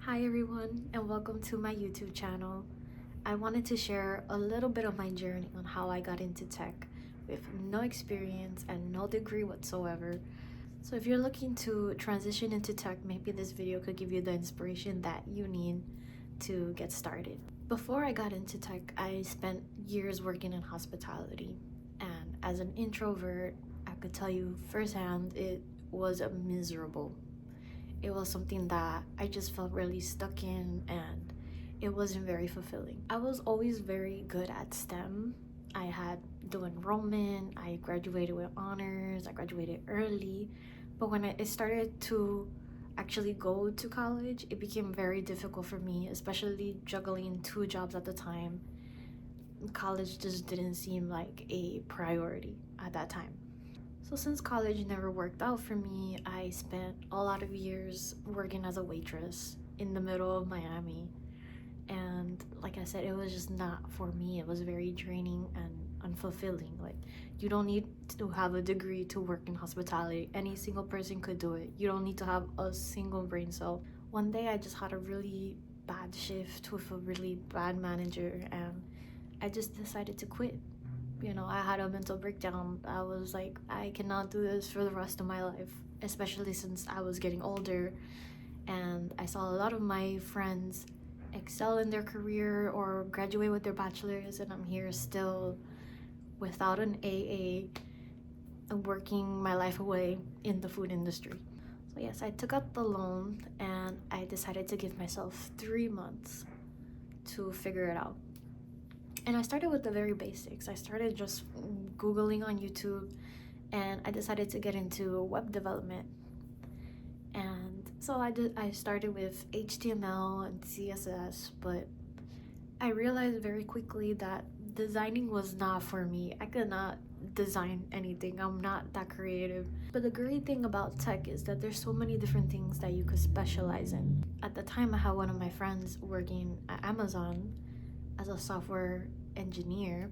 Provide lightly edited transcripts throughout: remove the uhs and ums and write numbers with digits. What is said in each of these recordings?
Hi everyone, and welcome to my YouTube channel. I wanted to share a little bit of my journey on how I got into tech with no experience and no degree whatsoever. So if you're looking to transition into tech, maybe this video could give you the inspiration that you need to get started. Before I got into tech, I spent years working in hospitality, and as an introvert, I could tell you firsthand it was miserable. It was something that I just felt really stuck in, and it wasn't very fulfilling. I was always very good at STEM. I had dual enrollment, I graduated with honors, I graduated early. But when I started to actually go to college, it became very difficult for me, especially juggling two jobs at the time. College just didn't seem like a priority at that time. So since college never worked out for me, I spent a lot of years working as a waitress in the middle of Miami. And like I said, it was just not for me. It was very draining and unfulfilling. Like, you don't need to have a degree to work in hospitality. Any single person could do it. You don't need to have a single brain cell. One day I just had a really bad shift with a really bad manager, and I just decided to quit. I had a mental breakdown. I was like, I cannot do this for the rest of my life, especially since I was getting older and I saw a lot of my friends excel in their career or graduate with their bachelor's, and I'm here still without an AA and working my life away in the food industry. So yes, I took out the loan and I decided to give myself 3 months to figure it out. And I started with the very basics. I started just Googling on YouTube, and I decided to get into web development. And so I started with HTML and CSS, but I realized very quickly that designing was not for me. I could not design anything. I'm not that creative. But the great thing about tech is that there's so many different things that you could specialize in. At the time, I had one of my friends working at Amazon as a software engineer,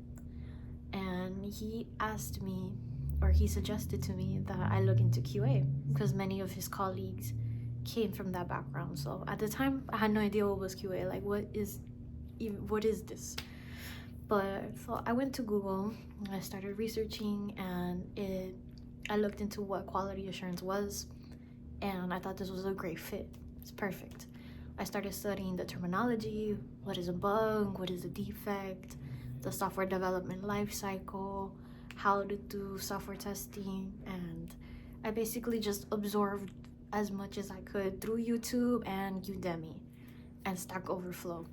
and he asked me, or he suggested to me, that I look into QA because many of his colleagues came from that background. So at the time I had no idea what was QA, like what is this. But so I went to Google, I started researching, and I looked into what quality assurance was, and I thought this was a great fit. It's perfect. I started studying the terminology. What is a bug? What is a defect? The software development life cycle, how to do software testing, and I basically just absorbed as much as I could through YouTube and Udemy and Stack Overflow.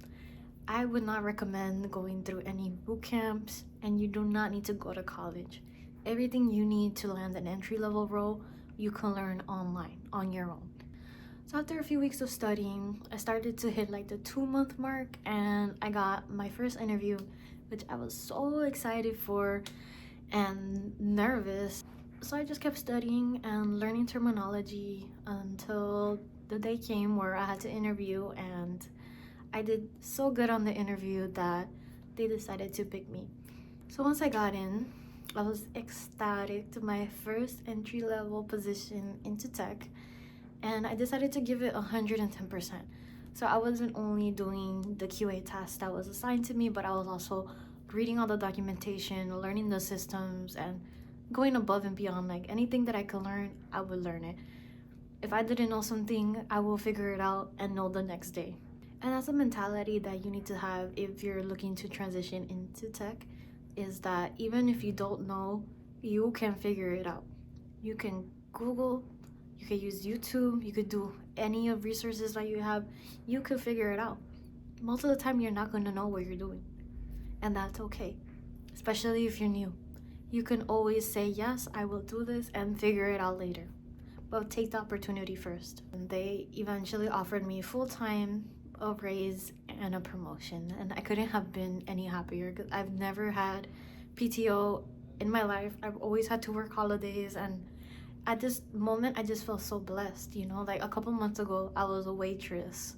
I would not recommend going through any boot camps, and you do not need to go to college. Everything you need to land an entry-level role, you can learn online on your own. So after a few weeks of studying, I started to hit like the 2-month mark, and I got my first interview, which I was so excited for and nervous. So I just kept studying and learning terminology until the day came where I had to interview, and I did so good on the interview that they decided to pick me. So once I got in, I was ecstatic to my first entry-level position into tech, and I decided to give it 110%. So I wasn't only doing the QA task that was assigned to me, but I was also reading all the documentation, learning the systems, and going above and beyond. Like, anything that I could learn, I would learn it. If I didn't know something, I will figure it out and know the next day. And that's a mentality that you need to have if you're looking to transition into tech, is that even if you don't know, you can figure it out. You can Google, you could use YouTube, you could do any of resources that you have, you could figure it out. Most of the time, you're not going to know what you're doing, and that's okay, especially if you're new. You can always say, yes, I will do this, and figure it out later. But take the opportunity first. And they eventually offered me full-time, a raise, and a promotion, and I couldn't have been any happier because I've never had PTO in my life. I've always had to work holidays, and at this moment I just felt so blessed. Like a couple months ago I was a waitress,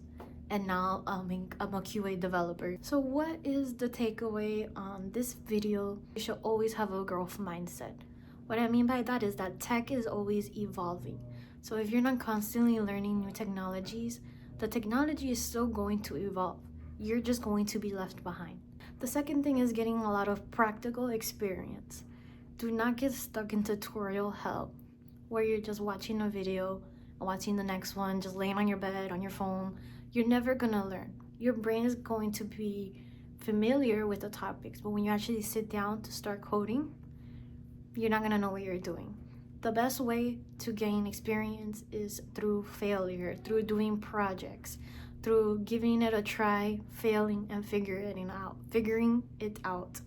and now I'm a QA developer. So what is the takeaway on this video? You should always have a growth mindset. What I mean by that is that tech is always evolving. So if you're not constantly learning new technologies, The technology is still going to evolve. You're just going to be left behind. The second thing is getting a lot of practical experience. Do not get stuck in tutorial hell where you're just watching a video and watching the next one, just laying on your bed, on your phone. You're never gonna learn. Your brain is going to be familiar with the topics, but when you actually sit down to start coding, you're not gonna know what you're doing. The best way to gain experience is through failure, through doing projects, through giving it a try, failing, and figuring it out.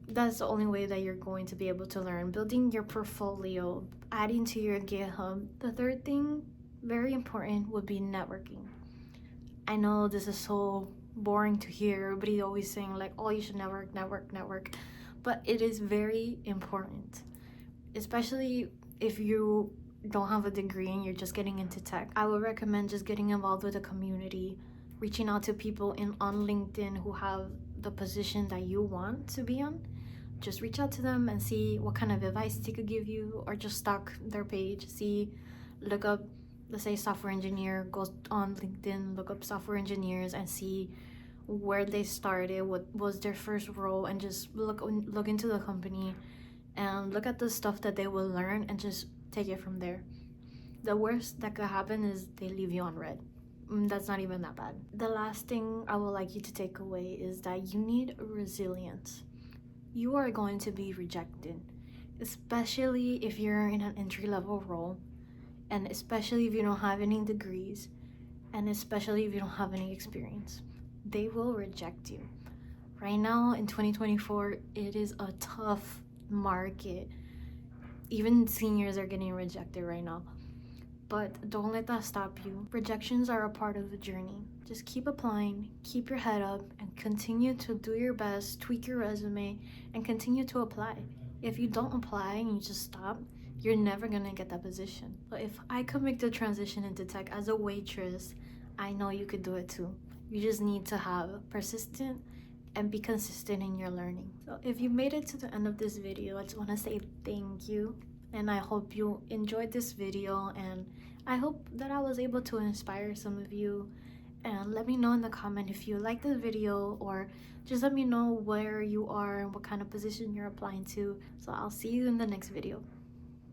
That's the only way that you're going to be able to learn. Building your portfolio, adding to your GitHub. The third thing, very important, would be networking. I know this is so boring to hear. Everybody always saying like, oh, you should network. But it is very important, especially if you don't have a degree and you're just getting into tech. I would recommend just getting involved with a community, reaching out to people on LinkedIn who have the position that you want to be on. Just reach out to them and see what kind of advice they could give you, or just stalk their page. Look up, let's say, software engineer. Go on LinkedIn, look up software engineers and see where they started, what was their first role, and just look into the company and look at the stuff that they will learn and just take it from there. The worst that could happen is they leave you on red. That's not even that bad. The last thing I would like you to take away is that you need resilience. You are going to be rejected, especially if you're in an entry-level role, and especially if you don't have any degrees, and especially if you don't have any experience. They will reject you. Right now in 2024, it is a tough market. Even seniors are getting rejected right now. But don't let that stop you. Rejections are a part of the journey. Just keep applying, keep your head up, and continue to do your best, tweak your resume, and continue to apply. If you don't apply and you just stop, you're never gonna get that position. But if I could make the transition into tech as a waitress, I know you could do it too. You just need to have persistent and be consistent in your learning. So if you made it to the end of this video, I just want to say thank you, and I hope you enjoyed this video, and I hope that I was able to inspire some of you. And let me know in the comment if you like this video, or just let me know where you are and what kind of position you're applying to. So I'll see you in the next video.